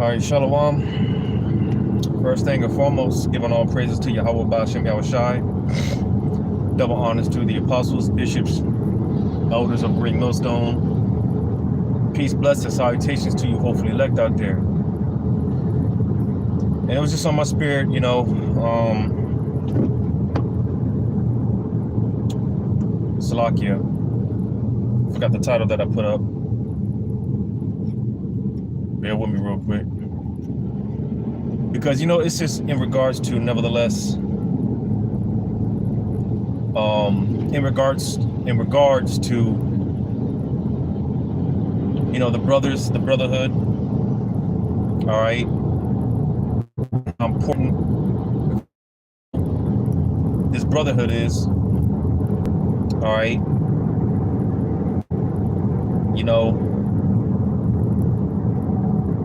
Alright, Shalom. First thing and foremost, giving all praises to Yahweh Ba'Shem Yahushai. Double honors to the apostles, bishops, elders of Great Millstone. Peace, blessings, salutations to you, hopefully elect out there. And it was just on my spirit, Salakia. Forgot the title that I put up. Bear with me real quick. Because, it's just in regards to, nevertheless, in regards to, the brothers, the brotherhood, all right, how important this brotherhood is, all right,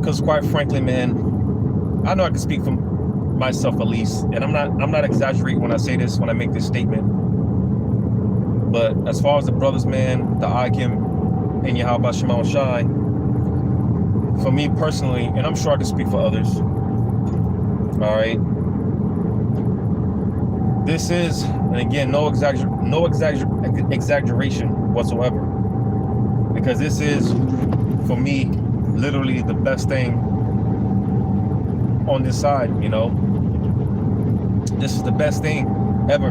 because quite frankly, man, I know I can speak for myself at least, and I'm not exaggerating when I say this, when I make this statement. But as far as the brothers, man, the Akim and Yahweh Ba'Shem Yahushai, for me personally, and I'm sure I can speak for others, all right, this is, and again, no exaggeration whatsoever, because this is, for me, literally the best thing on this side. This is the best thing ever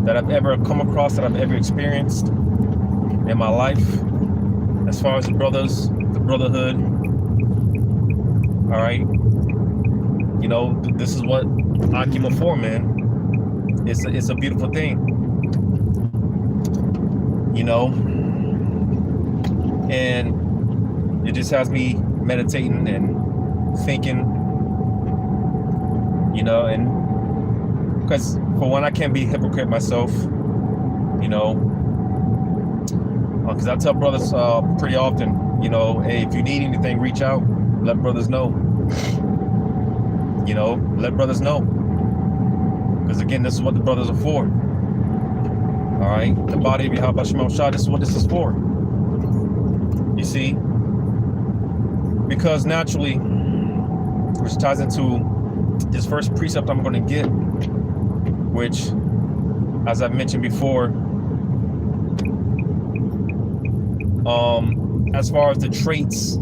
that I've ever come across, that I've ever experienced in my life, as far as the brothers, the brotherhood. All right, this is what Akim are for, man. It's a beautiful thing, and it just has me meditating and thinking, and because for one, I can't be a hypocrite myself, because I tell brothers pretty often, hey, if you need anything, reach out, let brothers know, let brothers know, because again, this is what the brothers are for. All right, the body of Yahweh Ba'Shem Yahushai, this is what this is for. You see, because naturally, which ties into this first precept I'm going to get, which, as I've mentioned before, as far as the traits,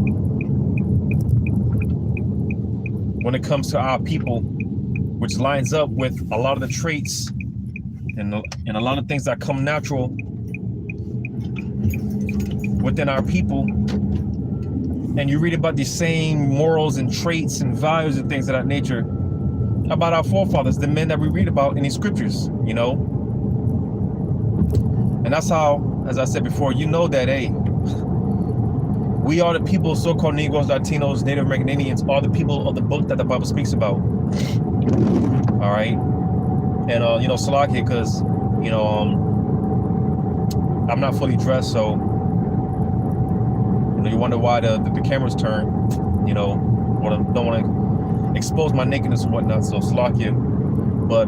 when it comes to our people, which lines up with a lot of the traits and a lot of things that come natural within our people. And you read about the same morals and traits and values and things of that nature about our forefathers, the men that we read about in these scriptures, And that's how, as I said before, that, hey, we are the people, so-called Negroes, Latinos, Native American Indians, are the people of the book that the Bible speaks about. All right. And, Salakia, because, I'm not fully dressed, so you wonder why the cameras turn, or don't want to expose my nakedness and whatnot, so Salakia. But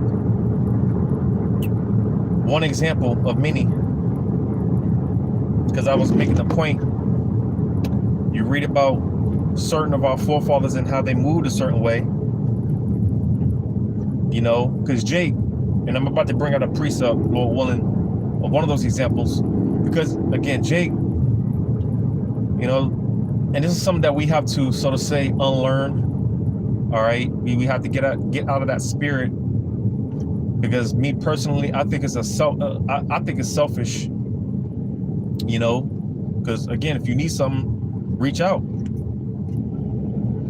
one example of many, because I was making the point, you read about certain of our forefathers and how they moved a certain way, because Jake, and I'm about to bring out a precept, Lord willing, of one of those examples, because again, Jake, and this is something that we have to, so to say, unlearn. All right, we have to get out of that spirit, because me personally, I think it's I think it's selfish. Because again, if you need something, reach out.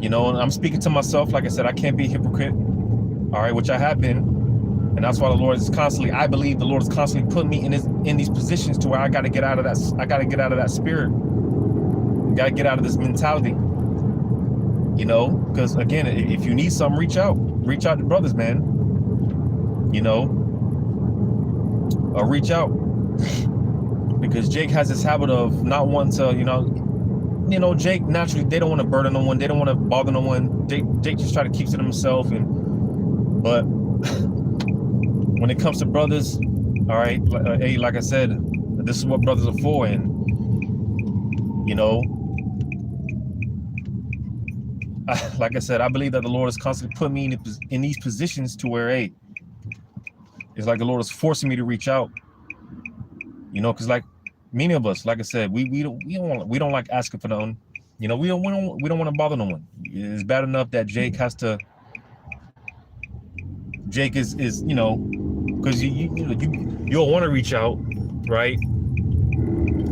And I'm speaking to myself. Like I said, I can't be a hypocrite. All right, which I have been, and that's why the Lord is constantly. I believe the Lord is constantly putting me in these positions to where I got to get out of that. I got to get out of that spirit. Got to get out of this mentality, because again, if you need something, reach out to brothers, man, or reach out, because Jake has this habit of not wanting to, Jake, naturally, they don't want to burden no one, they don't want to bother no one. Jake just try to keep it to himself, but when it comes to brothers, all right, hey, like I said, This is what brothers are for. And, you know, like I said, I believe that the Lord is constantly putting me in these positions to where, hey, it's like the Lord is forcing me to reach out, you know, because like many of us, like I said, we don't like asking for nothing, you know. We don't want to bother no one. It's bad enough that Jake is you know, because you'll want to reach out, right?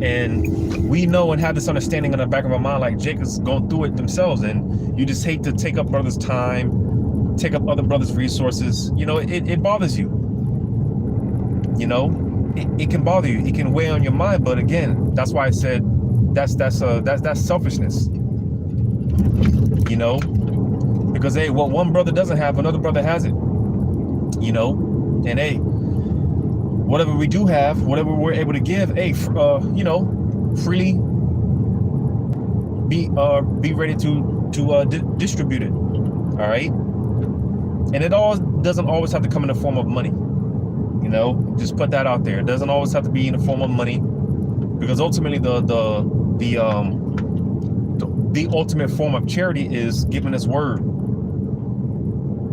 And we know and have this understanding in the back of our mind, like Jake is going through it themselves, and you just hate to take up brothers' time, take up other brothers' resources. You know, it bothers you. You know, it can bother you. It can weigh on your mind. But again, that's why I said that's selfishness. You know, because hey, what one brother doesn't have, another brother has it. You know, and hey, whatever we do have, whatever we're able to give, hey, you know, freely be ready to distribute it. All right, and it doesn't always have to come in the form of money. You know, just put that out there. It doesn't always have to be in the form of money, because ultimately the ultimate form of charity is giving His word,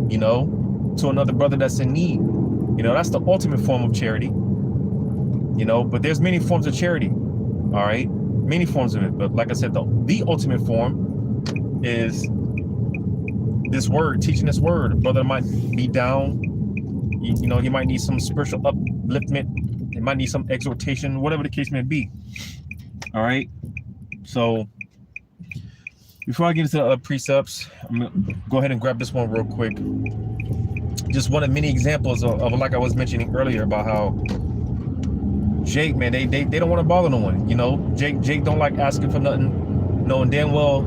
you know, to another brother that's in need. You know, that's the ultimate form of charity. You know, but there's many forms of charity. All right, many forms of it. But like I said, the ultimate form is this word, teaching this word. A brother might be down. You know, he might need some spiritual upliftment. He might need some exhortation, whatever the case may be. All right. So before I get into the other precepts, I'm gonna go ahead and grab this one real quick. Just one of many examples of like I was mentioning earlier about how Jake, man, they don't want to bother no one. You know, Jake don't like asking for nothing, knowing damn well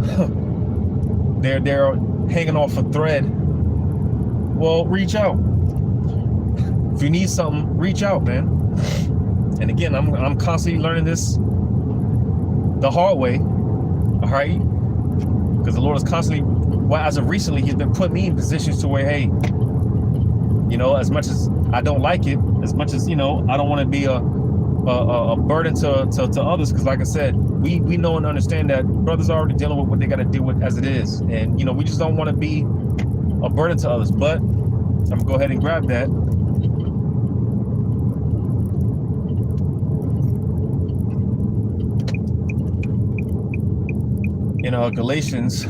they're hanging off a thread. Well, reach out. If you need something, reach out, man. And again, I'm constantly learning this the hard way. All right, because the Lord is constantly, well, as of recently, He's been putting me in positions to where, hey, you know, as much as I don't like it, as much as, you know, I don't want to be a burden to others, because like I said, we know and understand that brothers are already dealing with what they got to deal with as it is, and you know, we just don't want to be a burden to others. But I'm gonna go ahead and grab that. In Galatians,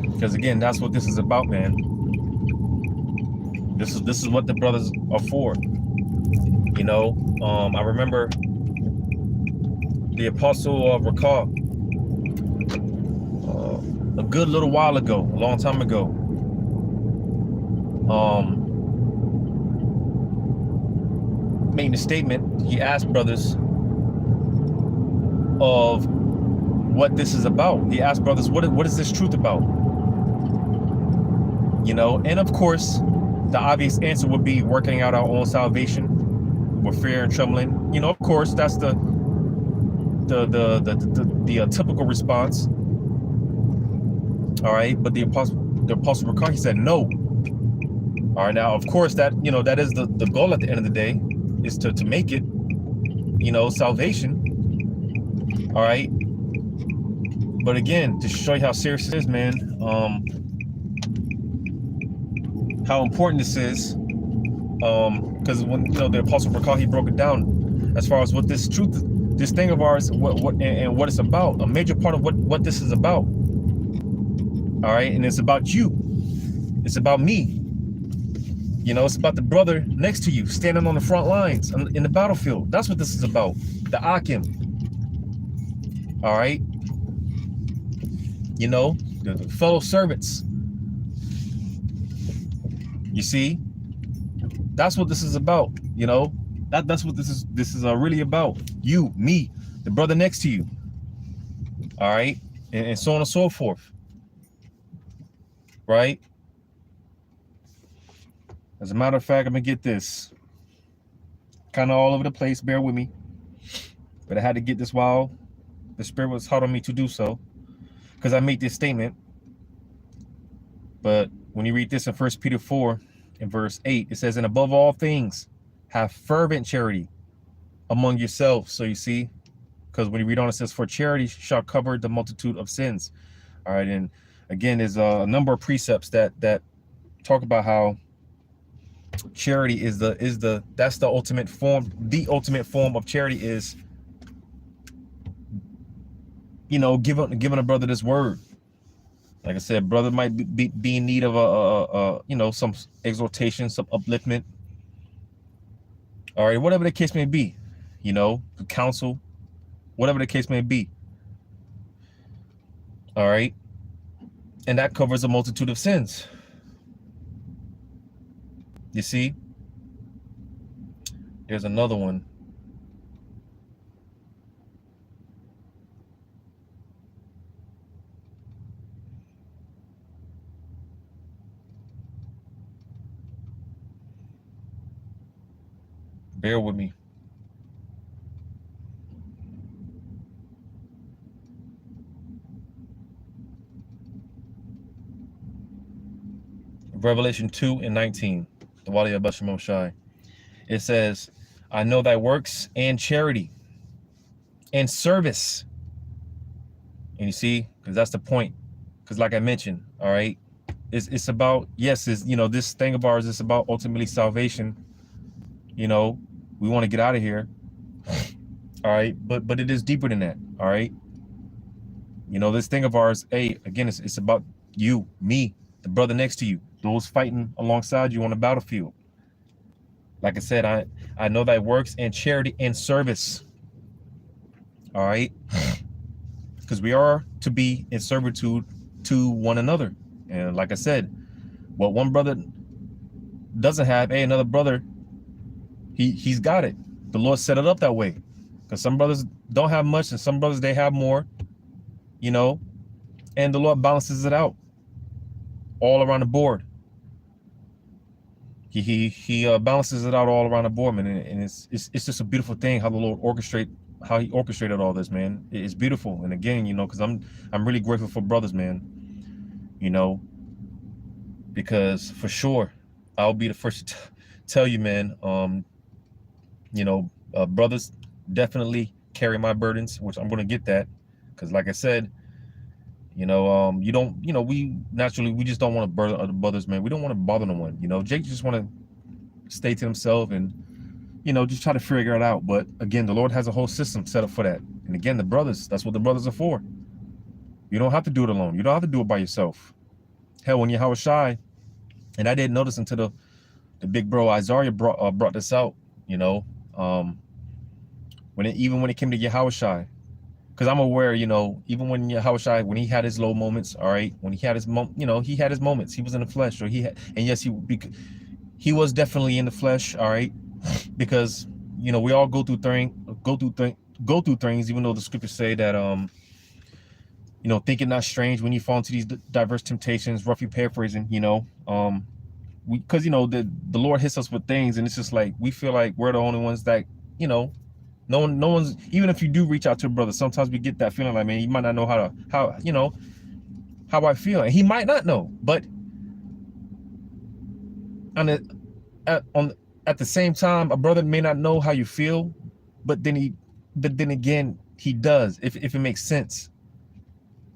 because again, that's what this is about, man. This is what the brothers are for. You know, I remember the apostle recall a good little while ago, a long time ago. Making a statement. He asked brothers of what this is about. He asked brothers, what is this truth about? You know, and of course, the obvious answer would be working out our own salvation with fear and trembling. You know, of course, that's the typical response. All right, but the apostle recall, he said no. All right, now of course that, you know, that is the goal at the end of the day, is to make it, you know, salvation. All right, but again, to show you how serious it is, man, how important this is, because when, you know, the apostle recall, he broke it down as far as what this truth, this thing of ours, what it's about. A major part of what this is about. All right, and it's about you. It's about me. You know, it's about the brother next to you, standing on the front lines in the battlefield. That's what this is about. The Akim. All right. You know, the fellow servants. You see, that's what this is about. You know, that's what this is really about. You, me, the brother next to you. All right, and so on and so forth. Right. As a matter of fact, I'm gonna get this. Kind of all over the place. Bear with me, but I had to get this while the Spirit was hot on me to do so, because I made this statement. But when you read this in 1 Peter 4 in verse 8, it says, and above all things, have fervent charity among yourselves. So you see, because when you read on, it says, for charity shall cover the multitude of sins. All right. And again, there's a number of precepts that talk about how charity is that's the ultimate form. The ultimate form of charity is, giving a brother this word. Like I said, brother might be in need of some exhortation, some upliftment. All right, whatever the case may be, counsel, whatever the case may be. All right, and that covers a multitude of sins. You see, there's another one. Bear with me. Revelation 2:19, the Wali Abashim Shai. It says, I know thy works and charity and service. And you see, because that's the point. Because like I mentioned, all right, it's about, yes, this thing of ours is about ultimately salvation. We want to get out of here. All right, but it is deeper than that. All right. This thing of ours, hey, again, it's about you, me, the brother next to you, those fighting alongside you on the battlefield. Like I said, I know thy works and charity and service. All right. Because we are to be in servitude to one another. And like I said, what one brother doesn't have, hey, another brother, he's got it. The Lord set it up that way. Because some brothers don't have much and some brothers, they have more, and the Lord balances it out all around the board. He balances it out all around the board, man. And it's just a beautiful thing how the Lord he orchestrated all this, man. It's beautiful. And again, because I'm really grateful for brothers, man, because for sure, I'll be the first to tell you, man, brothers definitely carry my burdens, which I'm going to get that. Because like I said, we just don't want to burden other brothers, man. We don't want to bother no one. Jake just want to stay to himself and, just try to figure it out. But again, the Lord has a whole system set up for that. And again, the brothers, that's what the brothers are for. You don't have to do it alone. You don't have to do it by yourself. Hell, when Yahweh Shai, and I didn't notice until the big bro Isaiah brought this out, when it came to Yahweh Shai, because I'm aware, even when Yahweh Shai, when he had his low moments, all right, when he had his he had his moments. He was in the flesh, or and yes, he was definitely in the flesh, all right, because we all go through things, even though the scriptures say that think it not strange when you fall into these diverse temptations, roughly paraphrasing, because the Lord hits us with things, and it's just like we feel like we're the only ones that no one's, even if you do reach out to a brother, sometimes we get that feeling like, man, you might not know how I feel, and he might not know. But at the same time, a brother may not know how you feel, but then again he does, if it makes sense.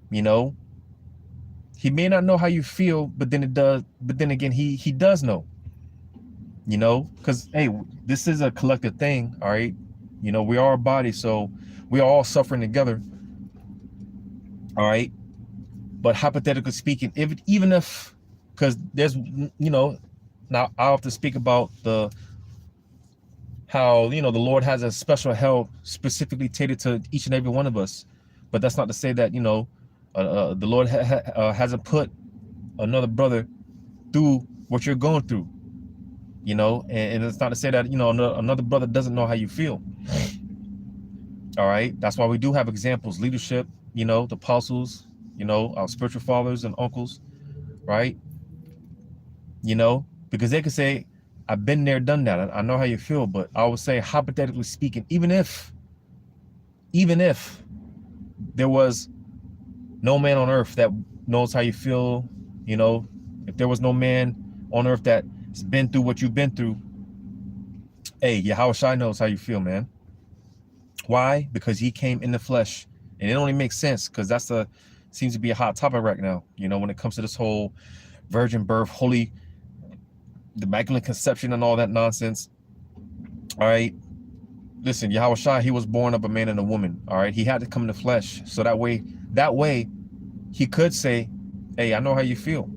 He may not know how you feel, but then again he does know. Because hey, this is a collective thing, all right. We are a body, so we are all suffering together. All right. But hypothetically speaking, even if, because there's, now I'll have to speak about how, the Lord has a special help specifically tailored to each and every one of us. But that's not to say that, the Lord hasn't put another brother through what you're going through. And it's not to say that, another brother doesn't know how you feel. All right. That's why we do have examples, leadership, the apostles, our spiritual fathers and uncles, right? Because they could say, I've been there, done that. I know how you feel. But I would say, hypothetically speaking, even if there was no man on earth that knows how you feel, if there was no man on earth that's been through what you've been through, Hey, Yahushua knows how you feel, man. Why? Because he came in the flesh. And it only makes sense because seems to be a hot topic right now, you know, when it comes to this whole virgin birth, holy, the immaculate conception and all that nonsense. All right. Listen, Yahushua, he was born of a man and a woman. All right. He had to come in the flesh. So that way he could say, hey, I know how you feel.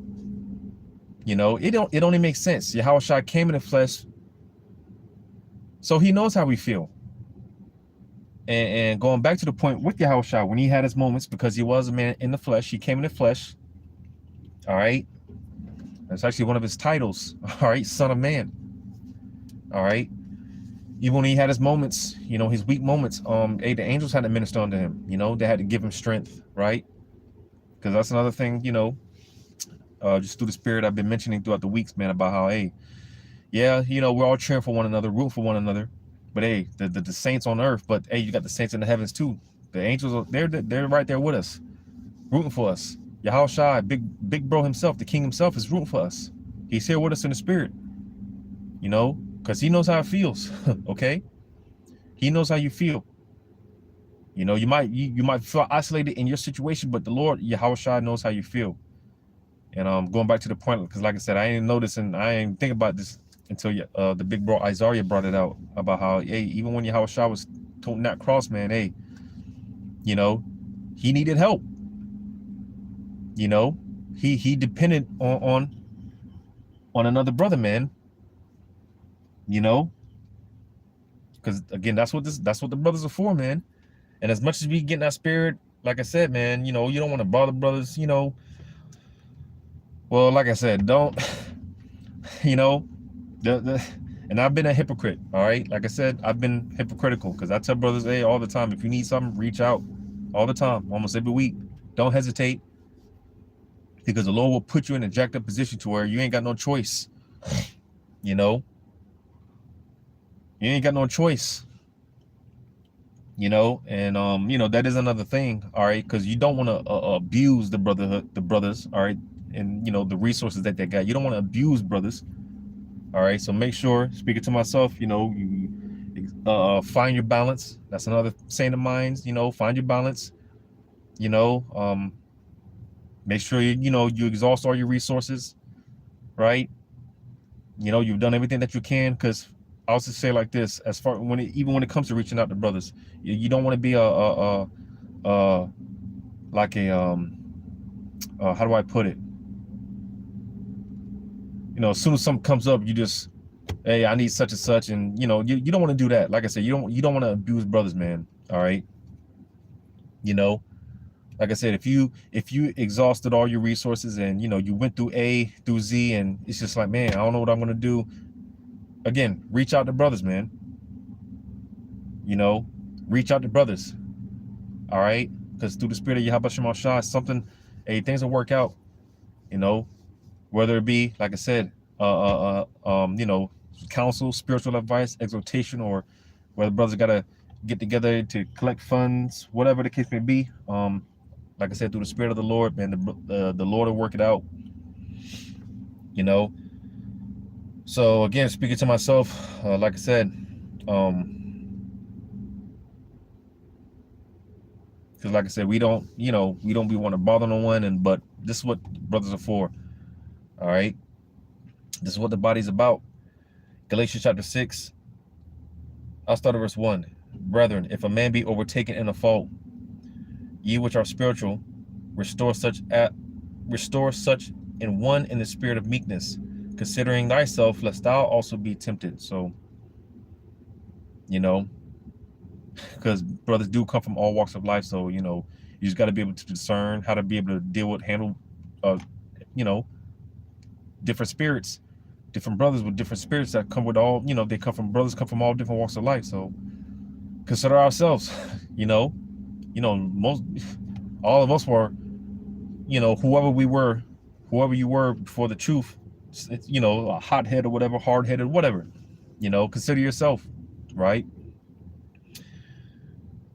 You know, it only makes sense. Yahushua came in the flesh. So he knows how we feel. And going back to the point with Yahushua, when he had his moments, because he was a man in the flesh, he came in the flesh. All right. That's actually one of his titles. All right. Son of Man. All right. Even when he had his moments, you know, his weak moments, the angels had to minister unto him. You know, they had to give him strength, right? Because that's another thing, you know, just through the spirit I've been mentioning throughout the weeks, man, about how, hey, yeah, you know, we're all cheering for one another, rooting for one another. But hey, the saints on earth, but hey, you got the saints in the heavens too. The angels, they're right there with us, rooting for us. Yahushua, big bro himself, the king himself, is rooting for us. He's here with us in the spirit, you know, because he knows how it feels. Okay, he knows how you feel. You know, you might feel isolated in your situation, but the Lord, Yahushua, knows how you feel. And going back to the point, because like I said, I didn't notice and I didn't think about this until the big bro Isaiah brought it out about how, hey, even when Yahushua was toting that cross, man, hey, you know, he needed help. You know, he depended on another brother, man. You know, because again, that's what the brothers are for, man. And as much as we get in that spirit, like I said, man, you know, you don't want to bother brothers, you know. Well, like I said, don't, you know, and I've been a hypocrite, all right? Like I said, I've been hypocritical because I tell brothers, hey, all the time, if you need something, reach out all the time, almost every week. Don't hesitate, because the Lord will put you in a jacked up position to where you ain't got no choice, you know? You ain't got no choice, you know? And, you know, that is another thing, all right? Because you don't want to abuse the brotherhood, the brothers, all right? And, you know, the resources that they got. You don't want to abuse brothers. All right, so make sure, speaking to myself, you know, you find your balance. That's another saying of mine, you know, find your balance. You know, make sure you exhaust all your resources, right? You know, you've done everything that you can, because I also say like this, as far even when it comes to reaching out to brothers, you don't want to be like a how do I put it? You know, as soon as something comes up, you just, hey, I need such and such, and you know, you don't want to do that. Like I said, you don't want to abuse brothers, man. All right. You know, like I said, if you exhausted all your resources and you know you went through A through Z, and it's just like, man, I don't know what I'm gonna do. Again, reach out to brothers, man. You know, reach out to brothers. All right, because through the spirit of Yahweh Shema Shah, something, hey, things will work out. You know, whether it be, like I said, you know, counsel, spiritual advice, exhortation, or whether brothers gotta get together to collect funds, whatever the case may be. Like I said, through the spirit of the Lord, man, the Lord will work it out. You know. So again, speaking to myself, like I said, because like I said, we don't be want to bother no one, but this is what brothers are for. All right, this is what the body's about. Galatians chapter 6. I'll start at verse 1. Brethren, if a man be overtaken in a fault, ye which are spiritual, restore such in one in the spirit of meekness, considering thyself, lest thou also be tempted. So, you know, because brothers do come from all walks of life, so you know, you just got to be able to discern how to be able to handle, you know, different spirits, different brothers with different spirits that come with all, you know, brothers come from all different walks of life. So consider ourselves, you know, all of us were, you know, whoever you were before the truth, you know, a hothead or whatever, hard-headed, whatever, you know, consider yourself, right?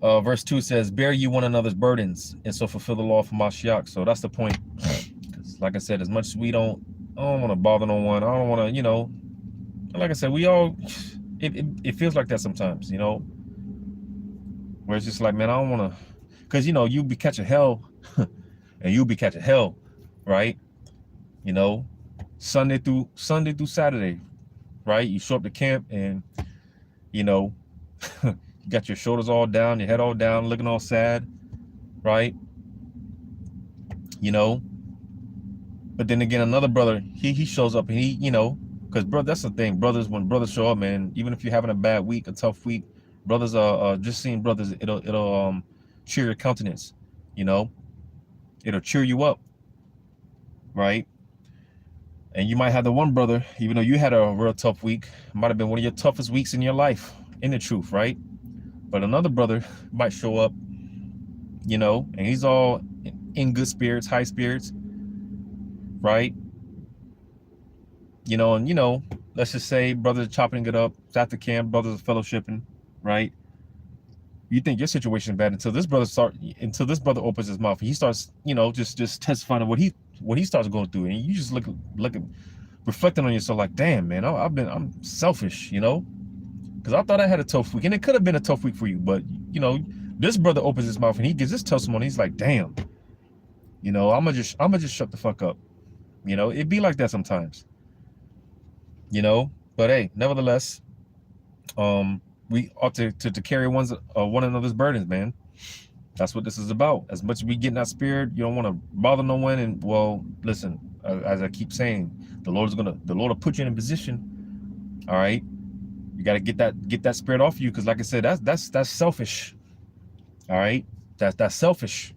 Verse 2 says, bear you one another's burdens, and so fulfill the law of Mashiach. So that's the point. Because like I said, as much as I don't want to bother no one, I don't want to, you know, like I said, we all, it feels like that sometimes, you know, where it's just like, man, I don't want to, because, you know, you be catching hell and you be catching hell, right? You know, Sunday through Saturday, right? You show up to camp and, you know, you got your shoulders all down, your head all down, looking all sad, right? You know, but then again, another brother, he shows up and he, you know, because brother, that's the thing, brothers, when brothers show up, man, even if you're having a bad week, a tough week, brothers are just seeing brothers, it'll cheer your countenance, you know, it'll cheer you up, right? And you might have the one brother, even though you had a real tough week, might have been one of your toughest weeks in your life, in the truth, right? But another brother might show up, you know, and he's all in good spirits, high spirits, right? You know, and, you know, let's just say brothers are chopping it up, it's after camp, brothers are fellowshipping, right? You think your situation is bad until this brother opens his mouth and he starts, you know, just testifying of what he starts going through, and you just look reflecting on yourself like, damn, man, I'm selfish, you know, because I thought I had a tough week, and it could have been a tough week for you, but, you know, this brother opens his mouth and he gives his testimony. He's like, damn, you know, I'm gonna just shut the fuck up, you know. It be like that sometimes, you know. But hey, nevertheless, we ought to carry one another's burdens, man. That's what this is about. As much as we get in that spirit, you don't want to bother no one. And, well, listen, as I keep saying, the Lord will put you in a position. All right, you got to get that spirit off you, because, like I said, that's selfish. All right, that's selfish.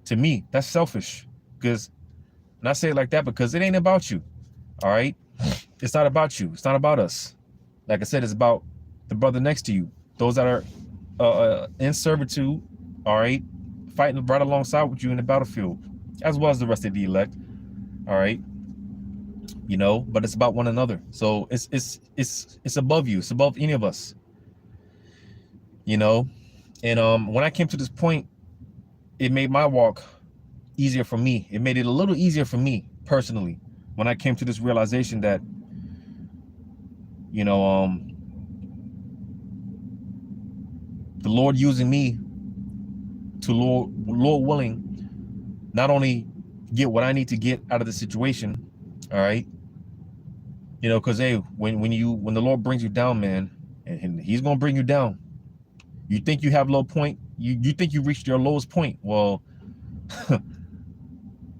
To me, that's selfish. Because, and I say it like that because it ain't about you. All right, it's not about you. It's not about us. Like I said, it's about the brother next to you, those that are in servitude, all right, fighting right alongside with you in the battlefield, as well as the rest of the elect, all right, you know. But it's about one another. So it's above you. It's above any of us, you know. And when I came to this point, it made my walk easier for me. It made it a little easier for me personally when I came to this realization that, you know, the Lord using me to, Lord willing, not only get what I need to get out of the situation, all right, you know, because, hey, when the Lord brings you down, man, and he's gonna bring you down. You think you have low point, you think you reached your lowest point. Well,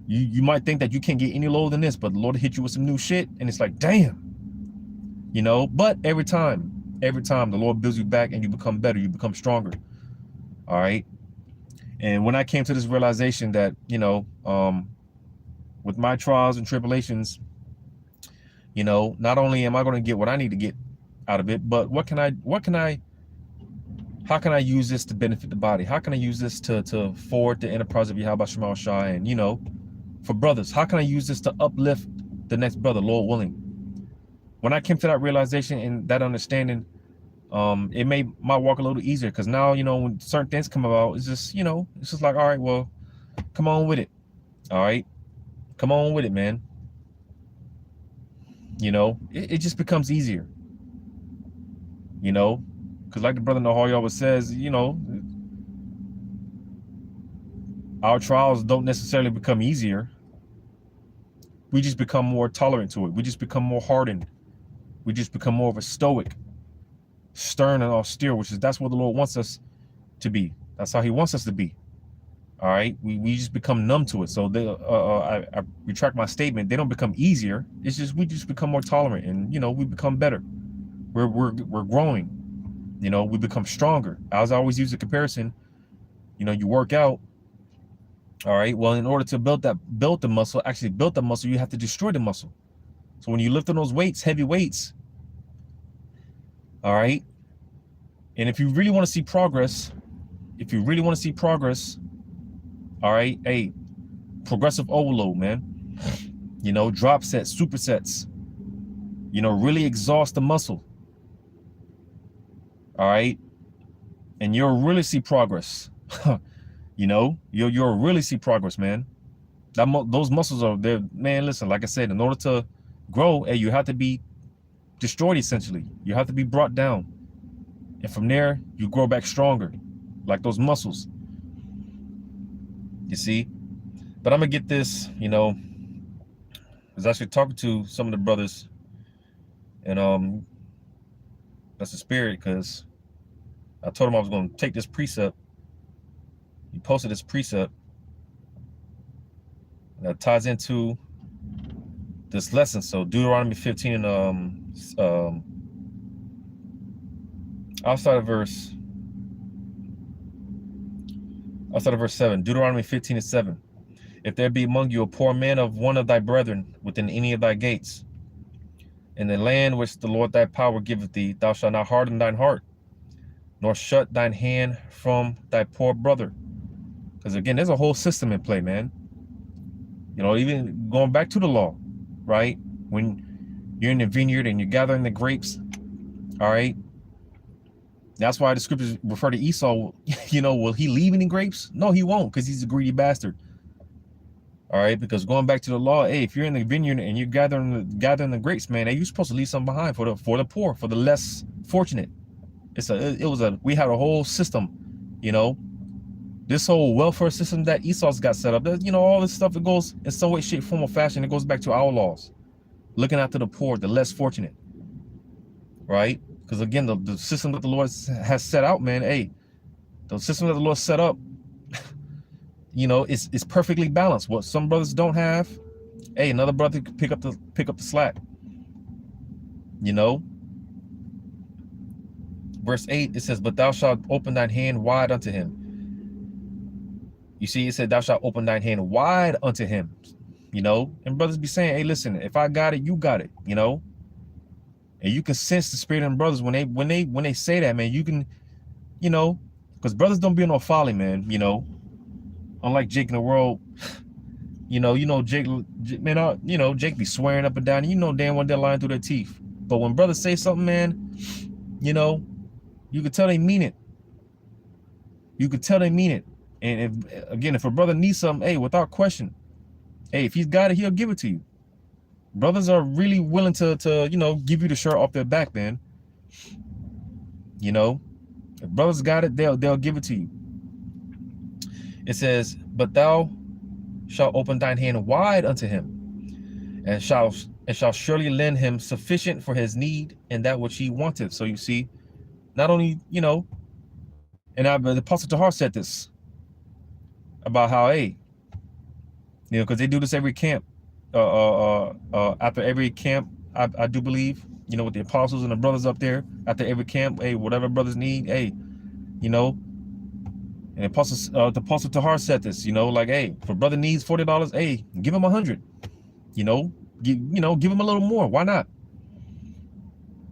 you might think that you can't get any lower than this, but the Lord hit you with some new shit, and it's like, damn, you know. But every time the Lord builds you back and you become better, you become stronger, all right. And when I came to this realization that, you know, with my trials and tribulations, you know, not only am I going to get what I need to get out of it, but how can I use this to benefit the body? How can I use this to forward the enterprise of Yahweh Shemal Shai? And, you know, for brothers, how can I use this to uplift the next brother, Lord willing? When I came to that realization and that understanding, it made my walk a little easier, because now, you know, when certain things come about, it's just, you know, it's just like, all right, well, come on with it. All right, come on with it, man. You know, it just becomes easier, you know, because like the brother Nahari always says, you know, our trials don't necessarily become easier. We just become more tolerant to it. We just become more hardened. We just become more of a stoic, stern and austere, that's what the Lord wants us to be. That's how he wants us to be. All right, we just become numb to it. So I retract my statement. They don't become easier. It's just we just become more tolerant, and, you know, we become better. We're growing. You know, we become stronger. As I always use the comparison, you know, you work out. All right, well, in order to build the muscle, you have to destroy the muscle. So when you lift on those weights, heavy weights, all right, and if you really want to see progress, all right, hey, progressive overload, man. You know, drop sets, supersets. You know, really exhaust the muscle. All right, and you'll really see progress. You know, you'll really see progress, man. Those muscles are there, man. Listen, like I said, in order to grow, hey, you have to be destroyed essentially. You have to be brought down. And from there, you grow back stronger, like those muscles. You see? But I'm going to get this, I was actually talking to some of the brothers, and that's the spirit, because I told him I was going to take this precept. He posted this precept, and that ties into this lesson. So Deuteronomy 15 and I'll start at verse 7. Deuteronomy 15 and 7. If there be among you a poor man of one of thy brethren within any of thy gates, in the land which the Lord thy power giveth thee, thou shalt not harden thine heart, nor shut thine hand from thy poor brother. Because again, there's a whole system in play, man. Even going back to the law, right? When you're in the vineyard and you're gathering the grapes, all right? That's why the scriptures refer to Esau, will he leave any grapes? No, he won't, because he's a greedy bastard. All right, because going back to the law, hey, if you're in the vineyard and you're gathering the grapes, man, hey, you're supposed to leave something behind for the poor, for the less fortunate. We had a whole system, this whole welfare system that Esau's got set up. All this stuff that goes in some way, shape, form, or fashion. It goes back to our laws, looking after the poor, the less fortunate, right? Because again, the system that the Lord has set out, man, hey, the system that the Lord set up, it's perfectly balanced. What some brothers don't have, hey, another brother could pick up the slack. Verse 8, it says, but thou shalt open thine hand wide unto him. You see, it said, thou shalt open thine hand wide unto him. And brothers be saying, hey, listen, if I got it, you got it. And you can sense the spirit in brothers when they say that, man. You can, because brothers don't be no folly, man. Unlike Jake in the world, Jake, man, Jake be swearing up and down. Damn well they're lying through their teeth. But when brothers say something, man, you could tell they mean it. You could tell they mean it. And if a brother needs something, hey, without question, hey, if he's got it, he'll give it to you. Brothers are really willing to give you the shirt off their back, man. If brothers got it, they'll give it to you. It says, but thou shalt open thine hand wide unto him, and shall surely lend him sufficient for his need and that which he wanted. So you see, not only, and the Apostle Tahar said this about how, hey, because they do this every camp, after every camp, I do believe, with the apostles and the brothers up there, after every camp, hey, whatever brothers need, hey, and the Apostle Tahar said this, like, hey, if a brother needs $40, hey, give him 100, give him a little more. Why not?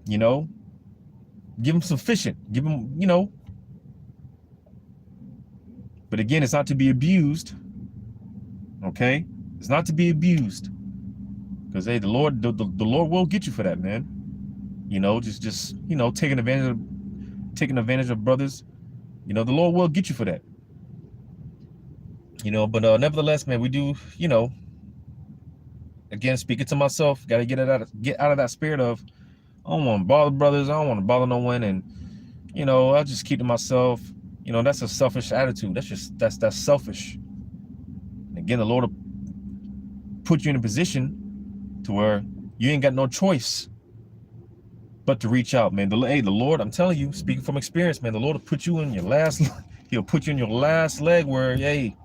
Give him sufficient, give him, but again, it's not to be abused. Okay. It's not to be abused, because hey, the Lord will get you for that, man. Just taking advantage of brothers. The Lord will get you for that. But nevertheless, man, we do, again, speaking to myself, got to get out of that spirit of, I don't want to bother brothers, I don't want to bother no one, and I'll just keep to myself. That's a selfish attitude. That's selfish. And again, the Lord will put you in a position to where you ain't got no choice but to reach out, man. The Lord, I'm telling you, speaking from experience, man, the Lord will put you in your last, he'll put you in your last leg where, hey,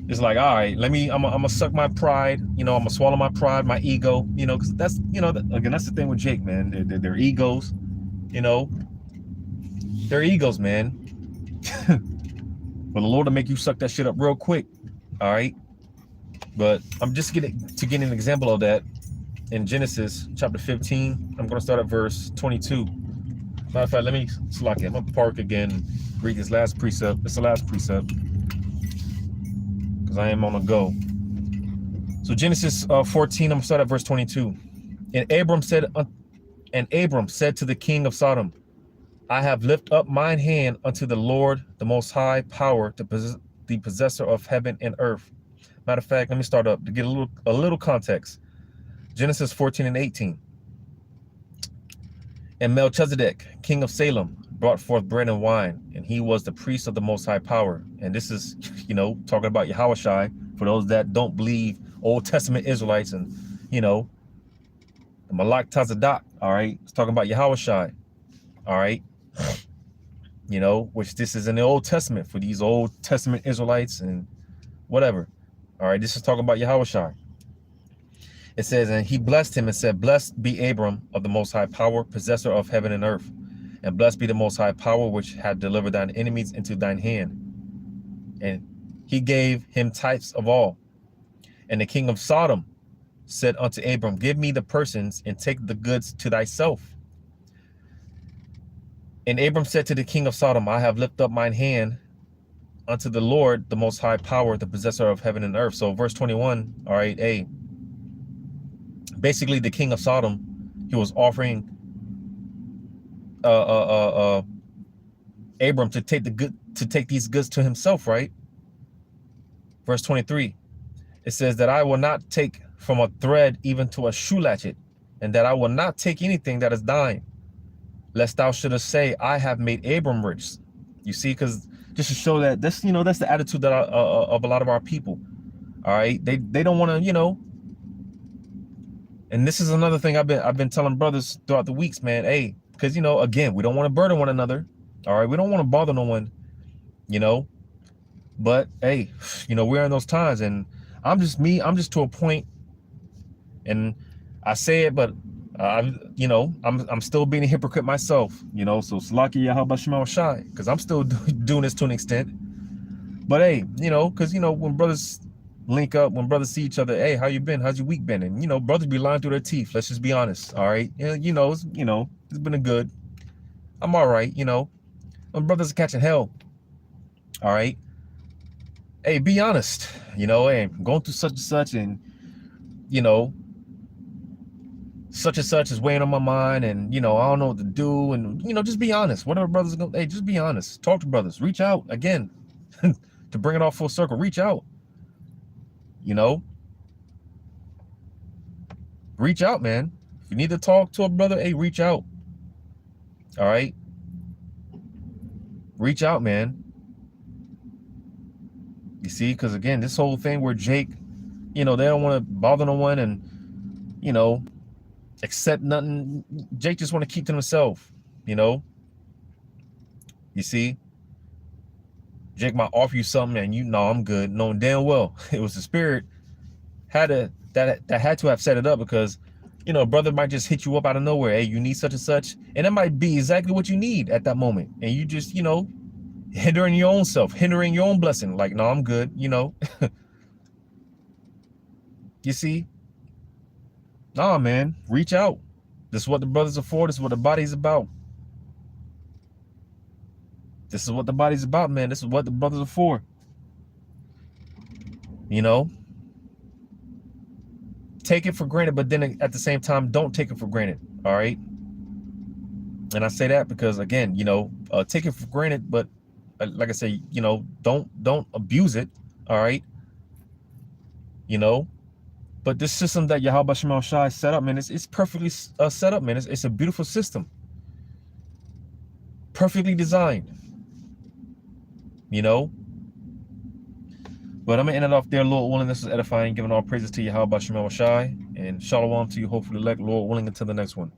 it's like, all right, I'm gonna suck my pride, I'm gonna swallow my pride, my ego, because that's, again, that's the thing with Jake, man. They're egos, they're egos, man. But the Lord will make you suck that shit up real quick. All right. But I'm just getting an example of that in Genesis chapter 15. I'm going to start at verse 22. Matter of fact, let me select it. I'm going to park again and read this last precept. It's the last precept, because I am on the go. So Genesis 14, I'm going to start at verse 22. And Abram said to the king of Sodom, I have lifted up mine hand unto the Lord, the most high power, the possessor of heaven and earth. Matter of fact, let me start up to get a little context. Genesis 14 and 18. And Melchizedek, king of Salem, brought forth bread and wine, and he was the priest of the Most High Power. And this is, talking about Yahushai, for those that don't believe Old Testament Israelites, and, the Malak Tazadak, all right? It's talking about Yahushai, all right? Which this is in the Old Testament for these Old Testament Israelites and whatever. All right, this is talking about Yahushai. It says, and he blessed him and said, blessed be Abram of the Most High Power, possessor of heaven and earth. And blessed be the Most High Power, which had delivered thine enemies into thine hand. And he gave him types of all. And the king of Sodom said unto Abram, give me the persons and take the goods to thyself. And Abram said to the king of Sodom, I have lifted up mine hand unto the Lord, the Most High Power, the possessor of heaven and earth. So verse 21, all right, basically the king of Sodom, he was offering Abram to take these goods to himself, right? Verse 23, it says that I will not take from a thread even to a shoe latchet, and that I will not take anything that is thine, lest thou shouldest say, I have made Abram rich. You see, because just to show that that's the attitude that of a lot of our people. All right, they don't want to, and this is another thing I've been telling brothers throughout the weeks, man. Hey, because again, we don't want to burden one another. All right, we don't want to bother no one, but hey, we're in those times, and I'm just to a point, and I say it, but I'm still being a hypocrite myself, so Slaki Yahabashima Shai, because I'm still doing this to an extent. But hey, because when brothers link up, when brothers see each other, hey, how you been? How's your week been? And brothers be lying through their teeth. Let's just be honest, all right? It's been a good. I'm all right, when brothers are catching hell, all right? Hey, be honest, hey, I'm going through such and such, and such and such is weighing on my mind, and I don't know what to do, and just be honest. Whatever brothers go, hey, just be honest. Talk to brothers. Reach out again to bring it all full circle. Reach out. Reach out, man. If you need to talk to a brother, hey, reach out. All right, reach out, man. You see, because again, this whole thing where Jake, they don't want to bother no one, and accept nothing. Jake just want to keep to himself, You see, Jake might offer you something, and I'm good, knowing damn well it was the spirit that had to have set it up, because brother might just hit you up out of nowhere. Hey, you need such and such, and it might be exactly what you need at that moment, and you just hindering your own self, hindering your own blessing. Like, no, I'm good. You see. Nah, man, reach out. This is what the brothers are for. This is what the body's about. This is what the body's about, man. This is what the brothers are for. Take it for granted, but then at the same time, don't take it for granted. All right. And I say that because, again, take it for granted, but like I say, don't abuse it. All right. But this system that Yahweh Shemal Shai set up, man, it's perfectly set up, man. It's a beautiful system. Perfectly designed. But I'm going to end it off there, Lord willing. This is edifying, giving all praises to Yahweh Shemal Shai. And shalom to you, hopefully, Lord willing, until the next one.